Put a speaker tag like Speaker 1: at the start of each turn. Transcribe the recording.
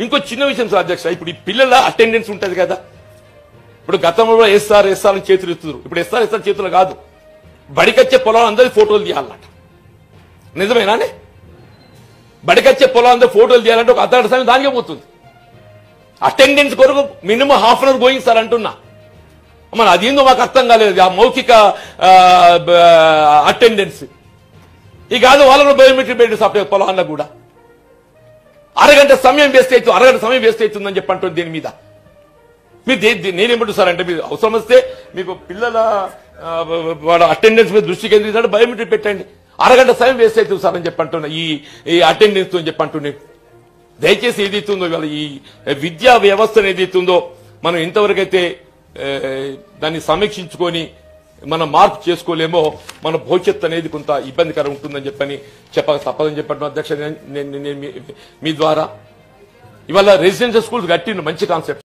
Speaker 1: ఇంకో చిన్న విషయం సార్ అధ్యక్ష, ఇప్పుడు ఈ పిల్లల అటెండెన్స్ ఉంటది కదా, ఇప్పుడు గతంలో ఎస్ఆర్ అని చేతులు ఇస్తున్నారు, ఇప్పుడు ఎస్ఆర్ చేతులు కాదు, బడికొచ్చే పొలం అందరి ఫోటోలు తీయాలన్నట. నిజమేనానే? బడికొచ్చే పొలం అందరూ ఫోటోలు తీయాలంటే ఒక అర్ధగంట సమయం దానికే పోతుంది. అటెండెన్స్ కొరకు minimum half an hour going sir అంటున్నా. మన అదేందో మాకు అర్థం కాలేదు, ఆ మౌఖిక అటెండెన్స్. ఈ కాదు వాళ్ళలో బయోమెట్రిక్ పెట్టి సాఫ్ట్వేర్ పొలాల్లో కూడా అరగంట సమయం వేస్ట్ అవుతుందని చెప్పంటుంది. దీని మీద మీరు నేనేమంటు సార్ అంటే, మీరు అవసరం వస్తే మీకు పిల్లల వాడు అటెండెన్స్ మీద దృష్టి కేంద్రీకరించాడు, బయోమెట్రిక్ పెట్టండి, అరగంట సమయం వేస్ట్ అవుతుంది సార్ అని చెప్పంటున్నా ఈ అటెండెన్స్ తో చెప్పంటున్నాయి. దయచేసి ఏదైతుందో ఇవాళ ఈ విద్యా వ్యవస్థను ఏదైతుందో మనం ఇంతవరకైతే దాన్ని సమీక్షించుకొని మనం మార్పు చేసుకోలేమో మన భవిష్యత్తు అనేది కొంత ఇబ్బందికరం ఉంటుందని చెప్పని చెప్పక తప్పదని చెప్పడం అధ్యక్ష. మీ ద్వారా ఇవాళ రెసిడెన్షియల్ స్కూల్స్ కట్టిండు, మంచి కాన్సెప్ట్.